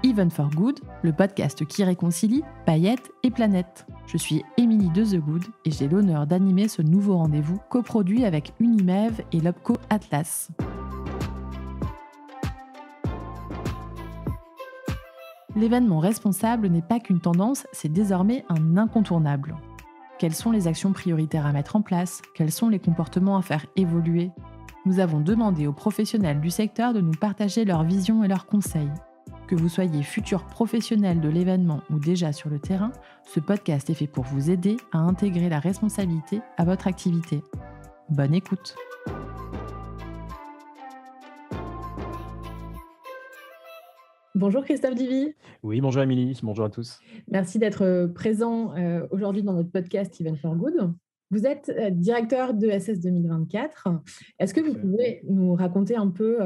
Even for Good, le podcast qui réconcilie paillettes et planètes. Je suis Émilie de The Good et j'ai l'honneur d'animer ce nouveau rendez-vous coproduit avec Unimev et l'Opco Atlas. L'événement responsable n'est pas qu'une tendance, c'est désormais un incontournable. Quelles sont les actions prioritaires à mettre en place? Quels sont les comportements à faire évoluer? Nous avons demandé aux professionnels du secteur de nous partager leurs visions et leurs conseils. Que vous soyez futur professionnel de l'événement ou déjà sur le terrain, ce podcast est fait pour vous aider à intégrer la responsabilité à votre activité. Bonne écoute! Bonjour Christophe Divy. Oui, bonjour Émilie, bonjour à tous. Merci d'être présent aujourd'hui dans notre podcast Even for Good. Vous êtes directeur de ESS 2024. Est-ce que vous pouvez nous raconter un peu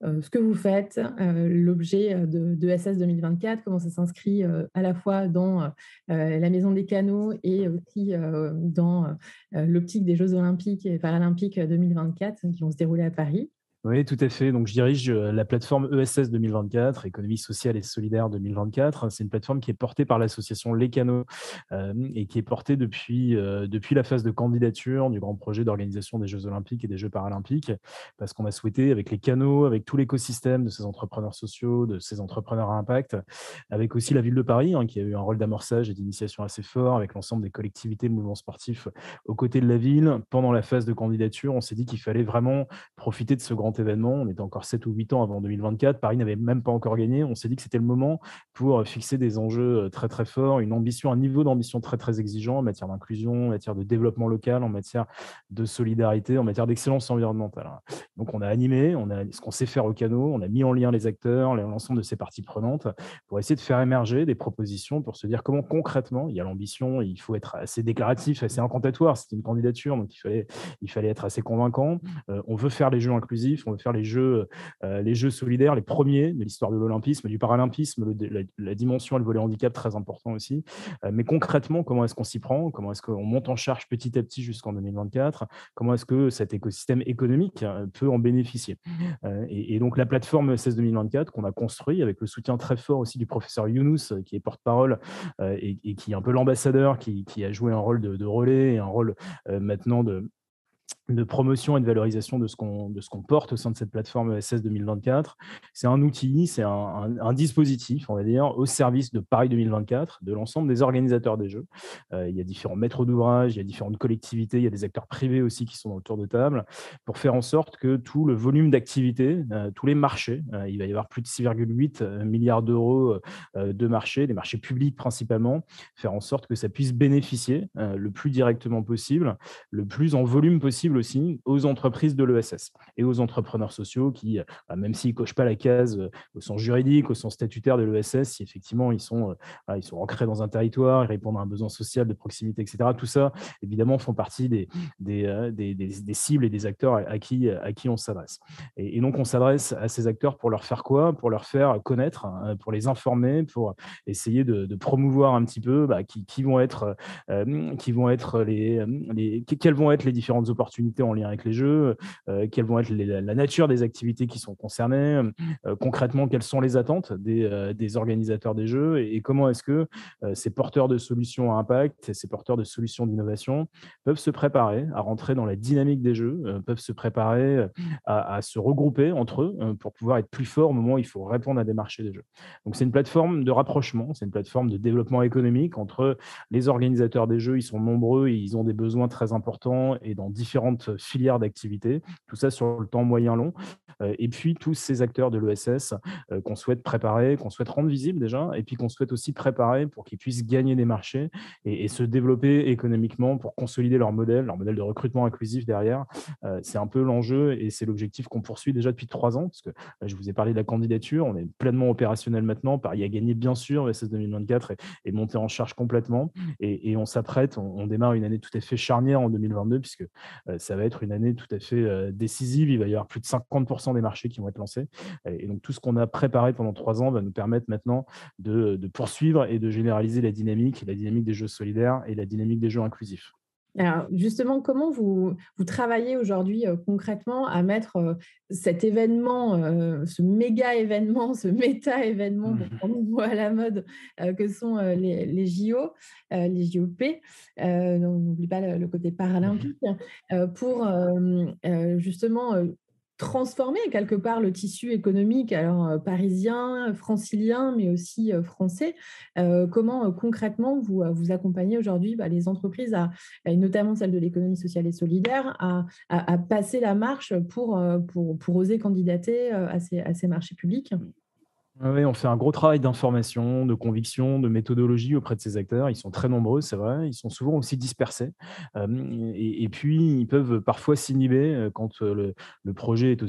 ce que vous faites, l'objet de ESS 2024, comment ça s'inscrit à la fois dans la Maison des Canaux et aussi dans l'optique des Jeux Olympiques et Paralympiques 2024 qui vont se dérouler à Paris? Oui, tout à fait. Donc, je dirige la plateforme ESS 2024, Économie sociale et solidaire 2024. C'est une plateforme qui est portée par l'association Les Canaux et qui est portée depuis la phase de candidature du grand projet d'organisation des Jeux Olympiques et des Jeux Paralympiques, parce qu'on a souhaité, avec les canaux, avec tout l'écosystème de ces entrepreneurs sociaux, de ces entrepreneurs à impact, avec aussi la ville de Paris, qui a eu un rôle d'amorçage et d'initiation assez fort, avec l'ensemble des collectivités, mouvements sportifs aux côtés de la ville. Pendant la phase de candidature, on s'est dit qu'il fallait vraiment profiter de ce grand événement. On était encore 7 ou 8 ans avant 2024. Paris n'avait même pas encore gagné. On s'est dit que c'était le moment pour fixer des enjeux très, très forts, une ambition, un niveau d'ambition très, très exigeant en matière d'inclusion, en matière de développement local, en matière de solidarité, en matière d'excellence environnementale. Donc, on a animé, on a ce qu'on sait faire au canot, on a mis en lien les acteurs, l'ensemble de ces parties prenantes pour essayer de faire émerger des propositions pour se dire comment concrètement, il y a l'ambition, il faut être assez déclaratif, assez incantatoire. C'était une candidature, donc il fallait être assez convaincant. On veut faire les jeux inclusifs, on veut faire les jeux solidaires, les premiers de l'histoire de l'olympisme, du paralympisme, la dimension et le volet handicap très important aussi. Mais concrètement, comment est-ce qu'on s'y prend? Comment est-ce qu'on monte en charge petit à petit jusqu'en 2024? Comment est-ce que cet écosystème économique peut en bénéficier? Et donc, la plateforme ESS 2024 qu'on a construit avec le soutien très fort aussi du professeur Younous, qui est porte-parole et qui est un peu l'ambassadeur, qui a joué un rôle de relais et un rôle maintenant de promotion et de valorisation de ce qu'on porte au sein de cette plateforme ESS 2024. C'est un outil, c'est un dispositif, on va dire, au service de Paris 2024, de l'ensemble des organisateurs des Jeux. Il y a différents maîtres d'ouvrage, il y a différentes collectivités, il y a des acteurs privés aussi qui sont autour de table, pour faire en sorte que tout le volume d'activité, tous les marchés, il va y avoir plus de 6,8 milliards d'euros de marchés, des marchés publics principalement, faire en sorte que ça puisse bénéficier le plus directement possible, le plus en volume possible aussi aux entreprises de l'ESS et aux entrepreneurs sociaux qui, même s'ils ne cochent pas la case au sens juridique, au sens statutaire de l'ESS, si effectivement ils sont ancrés dans un territoire, ils répondent à un besoin social de proximité, etc. Tout ça, évidemment, font partie des cibles et des acteurs à qui on s'adresse. Et donc, on s'adresse à ces acteurs pour leur faire quoi? Pour leur faire connaître, pour les informer, pour essayer de promouvoir un petit peu quelles vont être les différentes opportunités en lien avec les jeux, quelles vont être la nature des activités qui sont concernées, concrètement, quelles sont les attentes des organisateurs des jeux et comment est-ce que ces porteurs de solutions à impact, ces porteurs de solutions d'innovation peuvent se préparer à rentrer dans la dynamique des jeux, peuvent se préparer à se regrouper entre eux pour pouvoir être plus forts au moment où il faut répondre à des marchés des jeux. Donc, c'est une plateforme de rapprochement, c'est une plateforme de développement économique entre les organisateurs des jeux. Ils sont nombreux et ils ont des besoins très importants et dans différentes filières d'activité, tout ça sur le temps moyen-long. Et puis, tous ces acteurs de l'ESS qu'on souhaite préparer, qu'on souhaite rendre visibles déjà, et puis qu'on souhaite aussi préparer pour qu'ils puissent gagner des marchés et se développer économiquement pour consolider leur modèle de recrutement inclusif derrière. C'est un peu l'enjeu et c'est l'objectif qu'on poursuit déjà depuis 3 ans, parce que je vous ai parlé de la candidature, on est pleinement opérationnel maintenant. Paris a gagné, bien sûr, ESS 2024 est monté en charge complètement et on s'apprête, on démarre une année tout à fait charnière en 2022, puisque ça va être une année tout à fait décisive. Il va y avoir plus de 50% des marchés qui vont être lancés. Et donc, tout ce qu'on a préparé pendant 3 ans va nous permettre maintenant de poursuivre et de généraliser la dynamique des jeux solidaires et la dynamique des jeux inclusifs. Alors justement, comment vous travaillez aujourd'hui, concrètement à mettre, cet événement, ce méga événement, ce méta événement, pour Mmh. prendre le mot à la mode, que sont, les JO, les JOP, on n'oublie pas le côté paralympique, pour, justement, transformer quelque part le tissu économique, alors, parisien, francilien, mais aussi, français. Comment, concrètement vous accompagnez aujourd'hui, les entreprises et notamment celle de l'économie sociale et solidaire, à passer la marche pour oser candidater à ces marchés publics. Oui, on fait un gros travail d'information, de conviction, de méthodologie auprès de ces acteurs. Ils sont très nombreux, c'est vrai. Ils sont souvent aussi dispersés. Et puis, ils peuvent parfois s'inhiber quand le projet est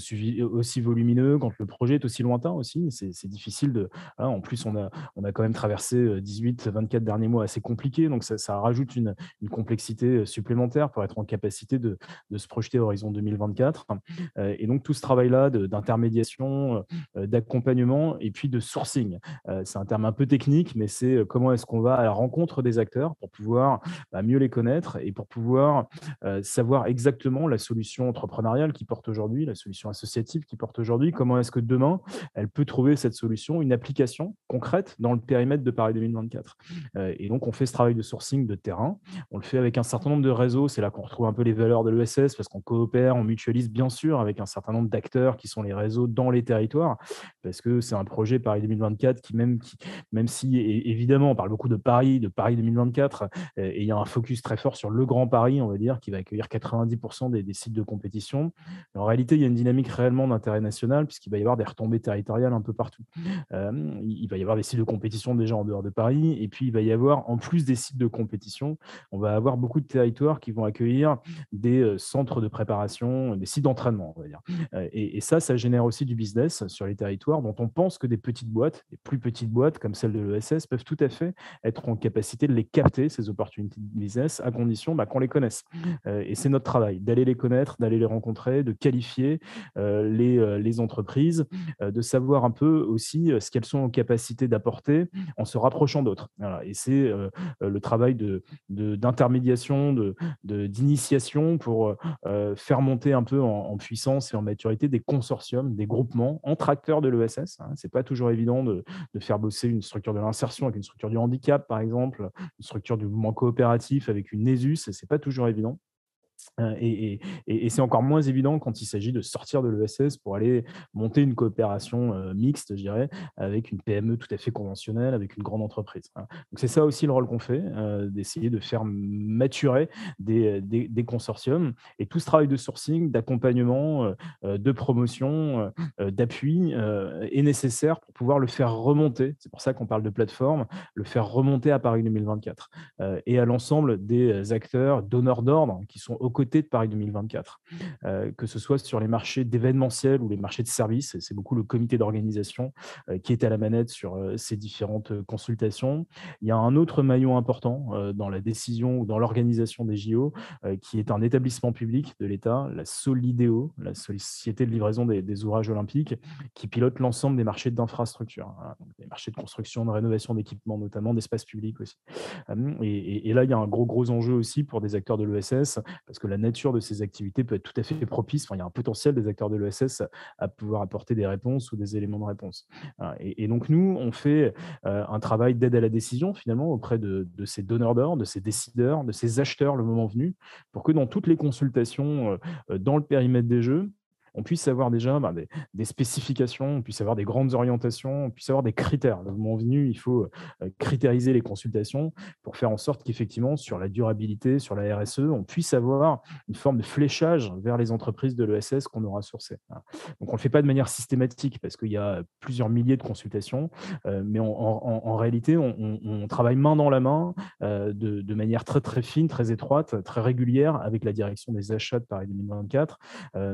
aussi volumineux, quand le projet est aussi lointain aussi. C'est difficile de. Voilà, en plus, on a quand même traversé 18, 24 derniers mois assez compliqués. Donc, ça rajoute une complexité supplémentaire pour être en capacité de se projeter à horizon 2024. Et donc, tout ce travail-là d'intermédiation, d'accompagnement et puis de sourcing. C'est un terme un peu technique, mais c'est comment est-ce qu'on va à la rencontre des acteurs pour pouvoir mieux les connaître et pour pouvoir savoir exactement la solution entrepreneuriale qu'ils portent aujourd'hui, la solution associative qu'ils portent aujourd'hui, comment est-ce que demain, elle peut trouver cette solution, une application concrète dans le périmètre de Paris 2024. Et donc, on fait ce travail de sourcing de terrain. On le fait avec un certain nombre de réseaux. C'est là qu'on retrouve un peu les valeurs de l'ESS parce qu'on coopère, on mutualise bien sûr avec un certain nombre d'acteurs qui sont les réseaux dans les territoires parce que c'est un projet Paris 2024 même si évidemment on parle beaucoup de Paris 2024 et il y a un focus très fort sur le Grand Paris, on va dire, qui va accueillir 90% des sites de compétition. Mais en réalité, il y a une dynamique réellement d'intérêt national puisqu'il va y avoir des retombées territoriales un peu partout. Il va y avoir des sites de compétition déjà en dehors de Paris et puis il va y avoir, en plus des sites de compétition, on va avoir beaucoup de territoires qui vont accueillir des centres de préparation, des sites d'entraînement, on va dire. Et ça génère aussi du business sur les territoires dont on pense que des petites boîtes, des plus petites boîtes comme celle de l'ESS, peuvent tout à fait être en capacité de les capter, ces opportunités de business, à condition qu'on les connaisse. Et c'est notre travail, d'aller les connaître, d'aller les rencontrer, de qualifier les entreprises, de savoir un peu aussi ce qu'elles sont en capacité d'apporter en se rapprochant d'autres. Voilà. Et c'est le travail d'intermédiation, d'initiation pour faire monter un peu en puissance et en maturité des consortiums, des groupements entre acteurs de l'ESS. Ce n'est pas toujours évident de faire bosser une structure de l'insertion avec une structure du handicap, par exemple, une structure du mouvement coopératif avec une ESUS, ce n'est pas toujours évident. Et c'est encore moins évident quand il s'agit de sortir de l'ESS pour aller monter une coopération mixte, je dirais, avec une PME tout à fait conventionnelle, avec une grande entreprise. Voilà. Donc c'est ça aussi le rôle qu'on fait, d'essayer de faire maturer des consortiums. Et tout ce travail de sourcing, d'accompagnement, de promotion, d'appui est nécessaire pour pouvoir le faire remonter. C'est pour ça qu'on parle de plateforme, le faire remonter à Paris 2024 et à l'ensemble des acteurs donneurs d'ordre qui sont aux côtés de Paris 2024, que ce soit sur les marchés d'événementiel ou les marchés de services. Et c'est beaucoup le comité d'organisation qui est à la manette sur ces différentes consultations. Il y a un autre maillon important dans la décision ou dans l'organisation des JO, qui est un établissement public de l'État, la Solidéo, la Société de livraison des ouvrages olympiques, qui pilote l'ensemble des marchés d'infrastructures, hein, donc des marchés de construction, de rénovation d'équipements, notamment d'espaces publics aussi. Et là, il y a un gros enjeu aussi pour des acteurs de l'ESS, parce que la nature de ces activités peut être tout à fait propice. Enfin, il y a un potentiel des acteurs de l'ESS à pouvoir apporter des réponses ou des éléments de réponse. Voilà. Et donc, nous, on fait un travail d'aide à la décision, finalement, auprès de ces donneurs d'ordre, de ces décideurs, de ces acheteurs, le moment venu, pour que dans toutes les consultations, dans le périmètre des jeux, on puisse avoir déjà des spécifications, on puisse avoir des grandes orientations, on puisse avoir des critères. Le moment venu, il faut critériser les consultations pour faire en sorte qu'effectivement, sur la durabilité, sur la RSE, on puisse avoir une forme de fléchage vers les entreprises de l'ESS qu'on aura sourcées. Voilà. Donc, on ne le fait pas de manière systématique parce qu'il y a plusieurs milliers de consultations, mais en réalité, on travaille main dans la main de manière très fine, très étroite, très régulière avec la direction des achats de Paris 2024,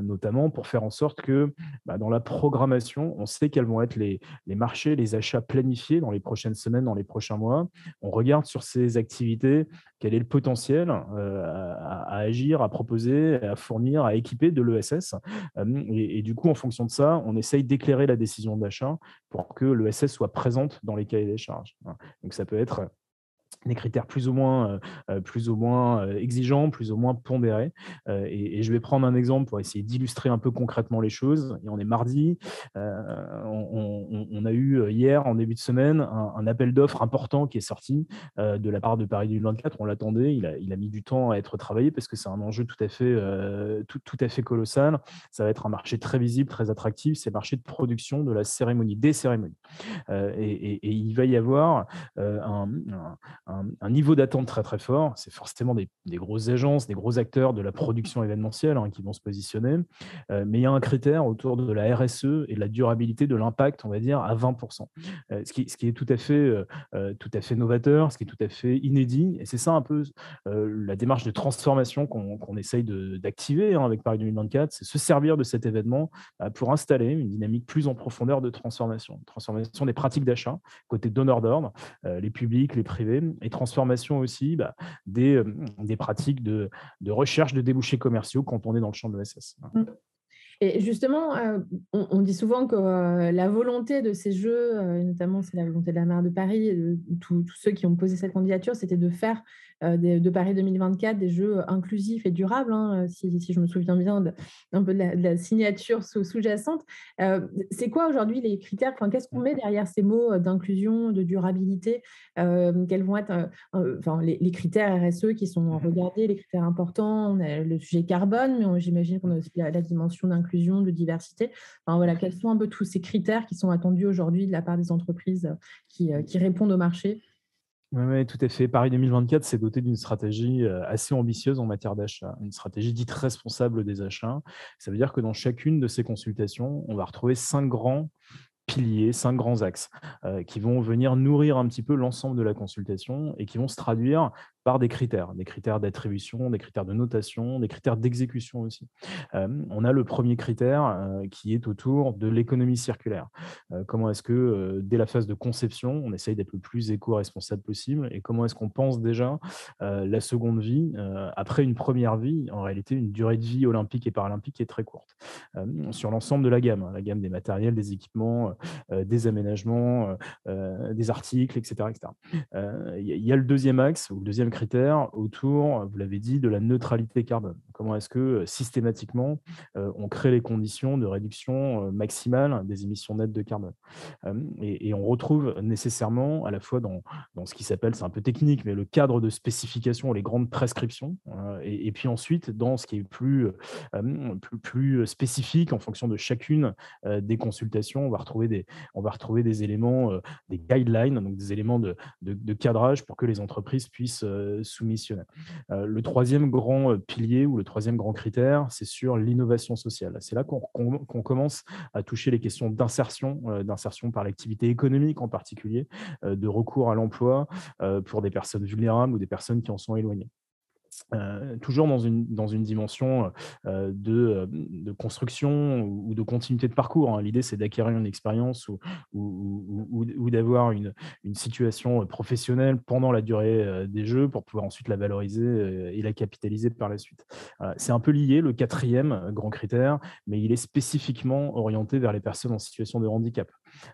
notamment pour faire en sorte que dans la programmation, on sait quels vont être les marchés, les achats planifiés dans les prochaines semaines, dans les prochains mois. On regarde sur ces activités quel est le potentiel à agir, à proposer, à fournir, à équiper de l'ESS. Et du coup, en fonction de ça, on essaye d'éclairer la décision d'achat pour que l'ESS soit présente dans les cahiers des charges. Voilà. Donc, ça peut être des critères plus ou moins exigeants, plus ou moins pondérés. Et je vais prendre un exemple pour essayer d'illustrer un peu concrètement les choses. Et on est mardi, on a eu hier, en début de semaine, un appel d'offres important qui est sorti de la part de Paris 2024. On l'attendait, il a mis du temps à être travaillé parce que c'est un enjeu tout à fait colossal. Ça va être un marché très visible, très attractif. C'est le marché de production de la cérémonie, des cérémonies. Et il va y avoir un niveau d'attente très très fort. C'est forcément des grosses agences, des gros acteurs de la production événementielle qui vont se positionner. Mais il y a un critère autour de la RSE et de la durabilité de l'impact, on va dire, à 20%. Ce qui est tout à fait novateur, ce qui est tout à fait inédit. Et c'est ça un peu la démarche de transformation qu'on essaye d'activer avec Paris 2024, c'est se servir de cet événement pour installer une dynamique plus en profondeur de transformation des pratiques d'achat, côté donneur d'ordre, les publics, les privés, et transformation aussi des pratiques de recherche de débouchés commerciaux quand on est dans le champ de l'ESS. Mmh. Et justement, on dit souvent que la volonté de ces Jeux, notamment c'est la volonté de la maire de Paris et de tous ceux qui ont posé cette candidature, c'était de faire de Paris 2024 des Jeux inclusifs et durables, si je me souviens bien un peu de la signature sous-jacente. C'est quoi aujourd'hui les critères, enfin, qu'est-ce qu'on met derrière ces mots d'inclusion, de durabilité? Quels vont être enfin, les critères RSE qui sont regardés, les critères importants? On a le sujet carbone, mais j'imagine qu'on a aussi la dimension d'inclusion, de diversité. Enfin, voilà, quels sont un peu tous ces critères qui sont attendus aujourd'hui de la part des entreprises qui répondent au marché? Oui, tout à fait. Paris 2024 s'est doté d'une stratégie assez ambitieuse en matière d'achat, une stratégie dite responsable des achats. Ça veut dire que dans chacune de ces consultations, on va retrouver 5 grands piliers, 5 grands axes qui vont venir nourrir un petit peu l'ensemble de la consultation et qui vont se traduire par des critères d'attribution, des critères de notation, des critères d'exécution aussi. On a le premier critère qui est autour de l'économie circulaire. Comment est-ce que, dès la phase de conception, on essaye d'être le plus éco-responsable possible, et comment est-ce qu'on pense déjà la seconde vie, après une première vie, en réalité une durée de vie olympique et paralympique qui est très courte, sur l'ensemble de la gamme des matériels, des équipements, des aménagements, des articles, etc. etc. Il y a le deuxième axe, ou le deuxième critère, autour, vous l'avez dit, de la neutralité carbone. Comment est-ce que systématiquement, on crée les conditions de réduction maximale des émissions nettes de carbone. Et on retrouve nécessairement, à la fois dans ce qui s'appelle, c'est un peu technique, mais le cadre de spécification, les grandes prescriptions, et puis ensuite dans ce qui est plus spécifique en fonction de chacune des consultations. On va retrouver des éléments, des guidelines, donc des éléments de cadrage pour que les entreprises puissent soumissionner. Le troisième grand pilier, ou le troisième grand critère, c'est sur l'innovation sociale. C'est là qu'on commence à toucher les questions d'insertion par l'activité économique en particulier, de recours à l'emploi pour des personnes vulnérables ou des personnes qui en sont éloignées. Toujours dans une dimension de construction ou de continuité de parcours. L'idée, c'est d'acquérir une expérience ou d'avoir une situation professionnelle pendant la durée des Jeux pour pouvoir ensuite la valoriser et la capitaliser par la suite. C'est un peu lié, le quatrième grand critère, mais il est spécifiquement orienté vers les personnes en situation de handicap.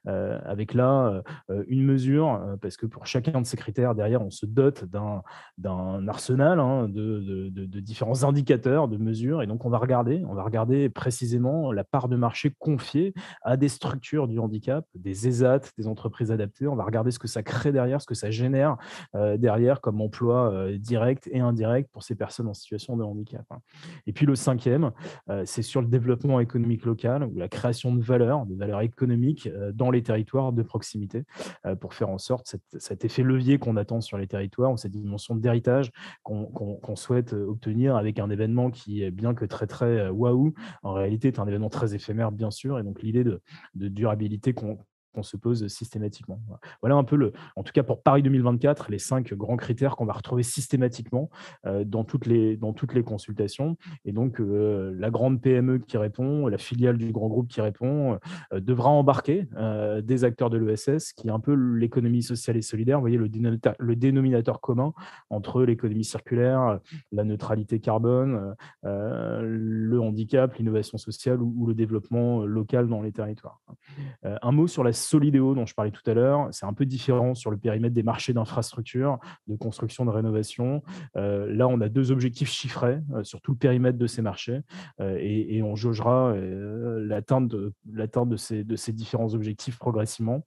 Avec là une mesure, parce que pour chacun de ces critères, derrière, on se dote d'un arsenal de différents indicateurs, de mesures. Et donc, on va regarder précisément la part de marché confiée à des structures du handicap, des ESAT, des entreprises adaptées. On va regarder ce que ça crée derrière, ce que ça génère derrière comme emploi direct et indirect pour ces personnes en situation de handicap. Et puis le cinquième, c'est sur le développement économique local, ou la création de valeur économique dans les territoires de proximité, pour faire en sorte cet effet levier qu'on attend sur les territoires, ou cette dimension d'héritage qu'on souhaite obtenir avec un événement qui est, bien que très très waouh, en réalité est un événement très éphémère, bien sûr. Et donc l'idée de durabilité qu'on se pose systématiquement. Voilà un peu, en tout cas pour Paris 2024, les 5 grands critères qu'on va retrouver systématiquement dans toutes les consultations. Et donc, la grande PME qui répond, la filiale du grand groupe qui répond, devra embarquer des acteurs de l'ESS, qui est un peu l'économie sociale et solidaire. Vous voyez le dénominateur commun entre l'économie circulaire, la neutralité carbone, le handicap, l'innovation sociale ou le développement local dans les territoires. Un mot sur la Solideo dont je parlais tout à l'heure, c'est un peu différent sur le périmètre des marchés d'infrastructure, de construction, de rénovation. Là, on a 2 objectifs chiffrés sur tout le périmètre de ces marchés et on jaugera l'atteinte de ces différents objectifs progressivement.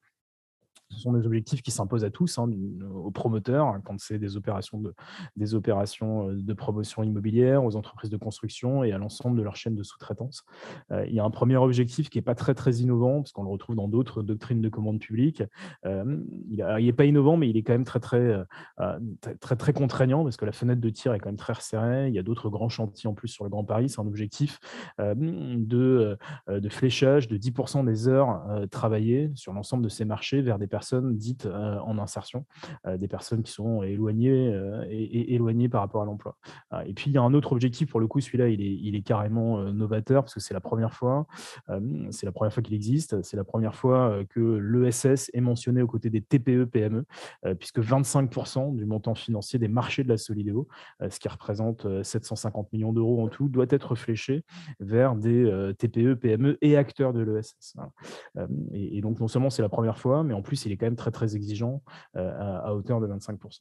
Ce sont des objectifs qui s'imposent à tous, hein, aux promoteurs, hein, quand c'est des opérations de promotion immobilière, aux entreprises de construction et à l'ensemble de leur chaîne de sous-traitance. Il y a un premier objectif qui n'est pas très, très innovant, parce qu'on le retrouve dans d'autres doctrines de commande publique. Il n'est pas innovant, mais il est quand même très, très, très contraignant, parce que la fenêtre de tir est quand même très resserrée. Il y a d'autres grands chantiers en plus sur le Grand Paris. C'est un objectif de fléchage de 10% des heures travaillées sur l'ensemble de ces marchés vers des personnes dites en insertion, des personnes qui sont éloignées et éloignées par rapport à l'emploi. Et puis, il y a un autre objectif, pour le coup, celui-là, il est carrément novateur parce que c'est la première fois qu'il existe, c'est la première fois que l'ESS est mentionné aux côtés des TPE-PME, puisque 25% du montant financier des marchés de la Solideo, ce qui représente 750 millions d'euros en tout, doit être fléché vers des TPE, PME et acteurs de l'ESS. Et donc, non seulement c'est la première fois, mais en plus, il est quand même très, très exigeant à hauteur de 25%.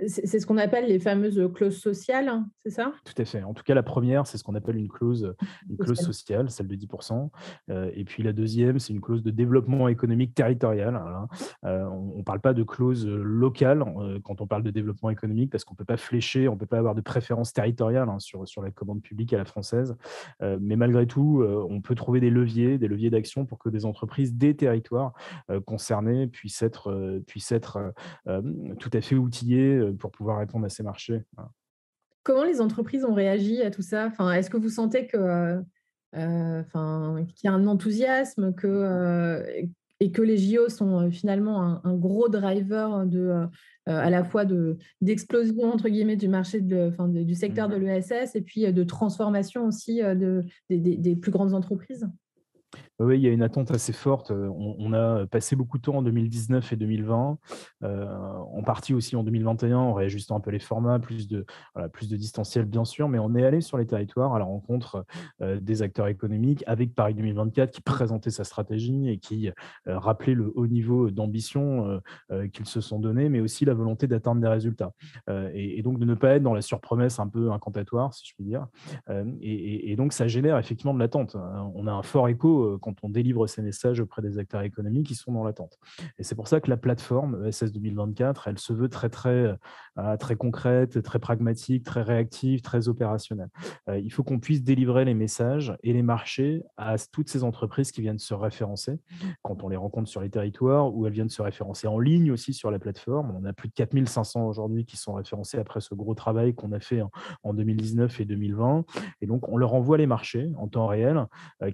C'est ce qu'on appelle les fameuses clauses sociales, hein, c'est ça? Tout à fait. En tout cas, la première, c'est ce qu'on appelle une clause Sociales. sociale, celle de 10%. Et puis la deuxième, c'est une clause de développement économique territorial. Voilà. On ne parle pas de clause locale quand on parle de développement économique, parce qu'on ne peut pas flécher, on ne peut pas avoir de préférence territoriale sur la commande publique à la française. Mais malgré tout, on peut trouver des leviers d'action pour que des entreprises des territoires concernés puissent être tout à fait outillées pour pouvoir répondre à ces marchés. Voilà. Comment les entreprises ont réagi à tout ça? Enfin, est-ce que vous sentez que, qu'il y a un enthousiasme, et que les JO sont, finalement un gros driver à la fois d'explosion entre guillemets du marché du secteur de Mmh. l'ESS et puis, de transformation aussi, des plus grandes entreprises? Oui, il y a une attente assez forte. On a passé beaucoup de temps en 2019 et 2020, en partie aussi en 2021, en réajustant un peu les formats, plus de distanciel bien sûr, mais on est allé sur les territoires à la rencontre des acteurs économiques avec Paris 2024 qui présentait sa stratégie et qui rappelait le haut niveau d'ambition qu'ils se sont donné, mais aussi la volonté d'atteindre des résultats. Et donc de ne pas être dans la surpromesse un peu incantatoire, si je puis dire. Et donc ça génère effectivement de l'attente. On a un fort écho quand on délivre ces messages auprès des acteurs économiques qui sont dans l'attente. Et c'est pour ça que la plateforme ESS 2024, elle se veut très concrète, très pragmatique, très réactive, très opérationnelle. Il faut qu'on puisse délivrer les messages et les marchés à toutes ces entreprises qui viennent se référencer quand on les rencontre sur les territoires ou elles viennent se référencer en ligne aussi sur la plateforme. On a plus de 4500 aujourd'hui qui sont référencés après ce gros travail qu'on a fait en 2019 et 2020. Et donc, on leur envoie les marchés en temps réel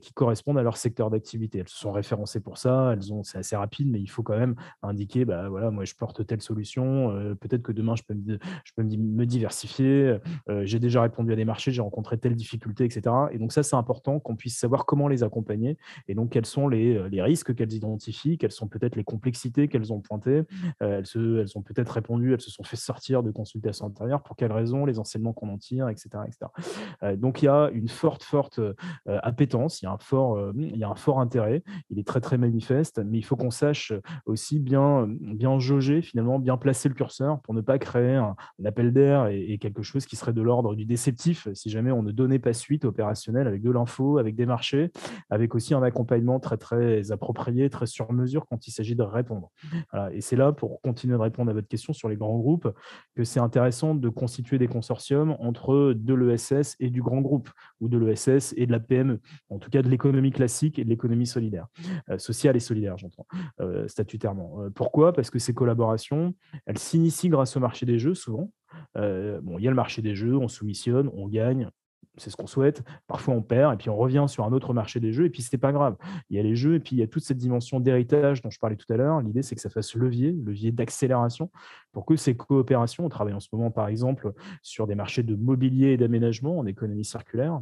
qui correspondent à leur secteur d'activité. Elles se sont référencées pour ça, c'est assez rapide, mais il faut quand même indiquer, bah, voilà, moi je porte telle solution, peut-être que demain je peux me diversifier, j'ai déjà répondu à des marchés, j'ai rencontré telle difficulté, etc. Et donc ça, c'est important qu'on puisse savoir comment les accompagner et donc quels sont les risques qu'elles identifient, quelles sont peut-être les complexités qu'elles ont pointées, elles ont peut-être répondu, elles se sont fait sortir de consultations antérieures, pour quelles raisons, les enseignements qu'on en tire, etc. etc. Donc il y a une forte appétence, il y a un fort intérêt, il est très, très manifeste, mais il faut qu'on sache aussi bien jauger, finalement, bien placer le curseur pour ne pas créer un appel d'air et quelque chose qui serait de l'ordre du déceptif si jamais on ne donnait pas suite opérationnelle avec de l'info, avec des marchés, avec aussi un accompagnement très, très approprié, très sur mesure quand il s'agit de répondre. Voilà. Et c'est là, pour continuer de répondre à votre question sur les grands groupes, que c'est intéressant de constituer des consortiums entre de l'ESS et du grand groupe, ou de l'ESS et de la PME, en tout cas de l'économie classique et de l'économie solidaire, sociale et solidaire, j'entends, statutairement. Pourquoi? Parce que ces collaborations, elles s'initient grâce au marché des jeux, souvent. Bon, il y a le marché des jeux, on soumissionne, on gagne, c'est ce qu'on souhaite. Parfois, on perd et puis on revient sur un autre marché des jeux et puis c'est pas grave. Il y a les jeux et puis il y a toute cette dimension d'héritage dont je parlais tout à l'heure. L'idée, c'est que ça fasse levier d'accélération pour que ces coopérations, on travaille en ce moment, par exemple, sur des marchés de mobilier et d'aménagement en économie circulaire.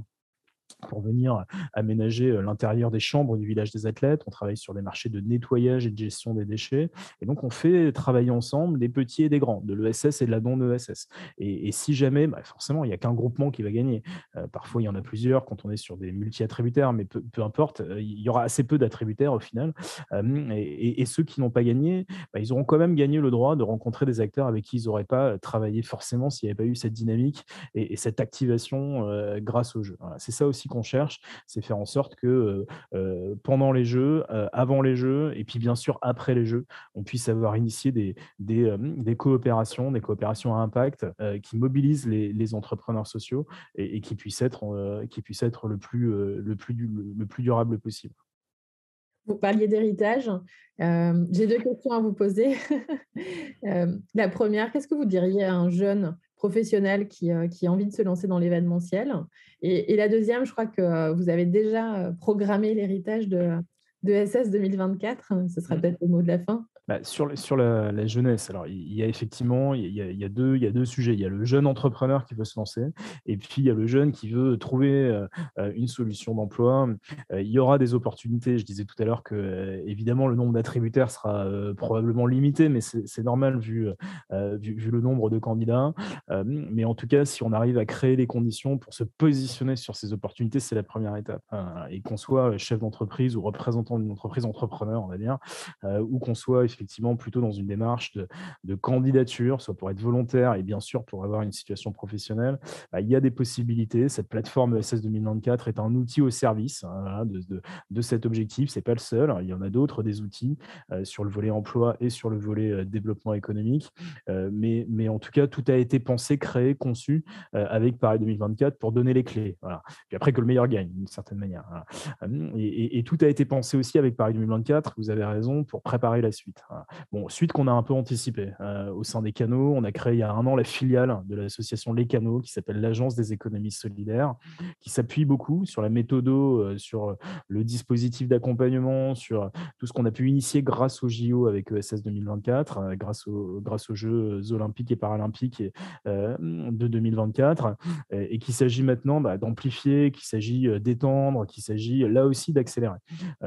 pour venir aménager l'intérieur des chambres du village des athlètes. On travaille sur des marchés de nettoyage et de gestion des déchets. Et donc, on fait travailler ensemble des petits et des grands, de l'ESS et de la non-ESS. Et si jamais, forcément, il n'y a qu'un groupement qui va gagner. Parfois, il y en a plusieurs quand on est sur des multi-attributaires, mais peu importe, il y aura assez peu d'attributaires au final. Et ceux qui n'ont pas gagné, ils auront quand même gagné le droit de rencontrer des acteurs avec qui ils n'auraient pas travaillé forcément s'il n'y avait pas eu cette dynamique et cette activation grâce au jeu. Voilà, c'est ça aussi qu'on cherche, c'est faire en sorte que pendant les jeux, avant les jeux et puis bien sûr après les jeux, on puisse avoir initié des coopérations à impact qui mobilisent les entrepreneurs sociaux et qui puissent être le plus durable possible. Vous parliez d'héritage. J'ai 2 questions à vous poser. La première, qu'est-ce que vous diriez à un jeune professionnel qui a envie de se lancer dans l'événementiel? Et la deuxième, je crois que vous avez déjà programmé l'héritage de SS 2024. Ce sera peut-être le mot de la fin. Sur la jeunesse, alors il y a effectivement il y a 2 sujets. Il y a le jeune entrepreneur qui veut se lancer et puis il y a le jeune qui veut trouver, une solution d'emploi. Il y aura des opportunités. Je disais tout à l'heure que, évidemment, le nombre d'attributaires sera, probablement limité, mais c'est normal vu le nombre de candidats. Mais en tout cas, si on arrive à créer les conditions pour se positionner sur ces opportunités, c'est la première étape, et qu'on soit chef d'entreprise ou représentant d'une entreprise, entrepreneur, on va dire, ou qu'on soit effectivement plutôt dans une démarche de candidature, soit pour être volontaire et bien sûr pour avoir une situation professionnelle, il y a des possibilités. Cette plateforme ESS 2024 est un outil au service, voilà, de cet objectif. Ce n'est pas le seul. Il y en a d'autres, des outils sur le volet emploi et sur le volet développement économique. Mais en tout cas, tout a été pensé, créé, conçu avec Paris 2024 pour donner les clés. Voilà. Puis après, que le meilleur gagne, d'une certaine manière. Voilà. Et tout a été pensé aussi avec Paris 2024, vous avez raison, pour préparer la suite. Voilà. Bon, suite qu'on a un peu anticipée au sein des canaux. On a créé il y a 1 an la filiale de l'association Les Canaux qui s'appelle l'Agence des économies solidaires, qui s'appuie beaucoup sur la méthodo, sur le dispositif d'accompagnement, sur tout ce qu'on a pu initier grâce au JO avec ESS 2024, grâce aux Jeux olympiques et paralympiques de 2024, et qu'il s'agit maintenant d'amplifier, qu'il s'agit d'étendre, qu'il s'agit là aussi d'accélérer.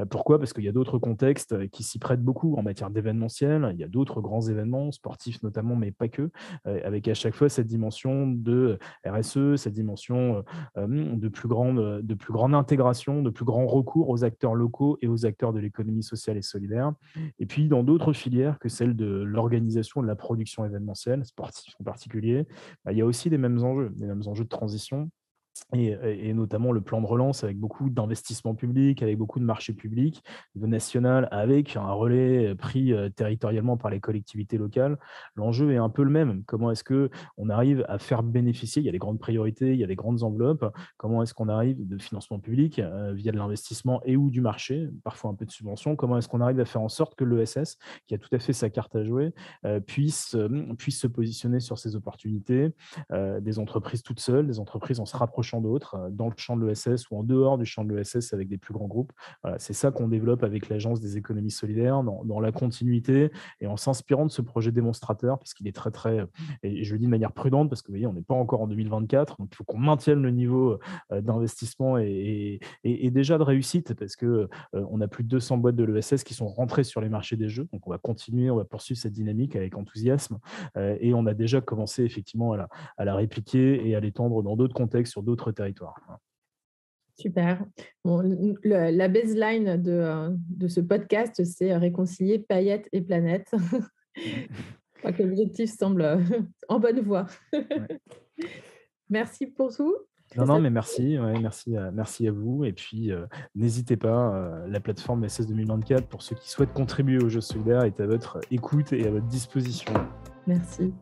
Pourquoi ? Parce qu'il y a d'autres contextes qui s'y prêtent beaucoup en matière d'événementiel. Il y a d'autres grands événements, sportifs notamment, mais pas que, avec à chaque fois cette dimension de RSE, cette dimension de plus grande intégration, de plus grand recours aux acteurs locaux et aux acteurs de l'économie sociale et solidaire. Et puis, dans d'autres filières que celle de l'organisation et de la production événementielle, sportive en particulier, il y a aussi les mêmes enjeux de transition. Et notamment le plan de relance avec beaucoup d'investissements publics, avec beaucoup de marchés publics, au niveau national, avec un relais pris territorialement par les collectivités locales. L'enjeu est un peu le même. Comment est-ce qu'on arrive à faire bénéficier, il y a les grandes priorités, il y a les grandes enveloppes, comment est-ce qu'on arrive de financement public via de l'investissement et ou du marché, parfois un peu de subvention, comment est-ce qu'on arrive à faire en sorte que l'ESS, qui a tout à fait sa carte à jouer, puisse se positionner sur ces opportunités, des entreprises toutes seules, des entreprises en se rapprochant d'autres, dans le champ de l'ESS ou en dehors du champ de l'ESS avec des plus grands groupes. Voilà, c'est ça qu'on développe avec l'Agence des économies solidaires, dans la continuité et en s'inspirant de ce projet démonstrateur, parce qu'il est très, très, et je le dis de manière prudente, parce que vous voyez, on n'est pas encore en 2024, donc il faut qu'on maintienne le niveau d'investissement et déjà de réussite, parce qu'on a plus de 200 boîtes de l'ESS qui sont rentrées sur les marchés des jeux, donc on va continuer, on va poursuivre cette dynamique avec enthousiasme, et on a déjà commencé effectivement à la répliquer et à l'étendre dans d'autres contextes, sur d'autres territoires. Super. Bon, la baseline de ce podcast, c'est réconcilier paillettes et planètes. Je crois que l'objectif semble en bonne voie. Ouais. Merci pour tout. Non, mais merci, ouais, merci à vous. Et puis, n'hésitez pas, la plateforme SS 2024, pour ceux qui souhaitent contribuer aux Jeux solidaires, est à votre écoute et à votre disposition. Merci.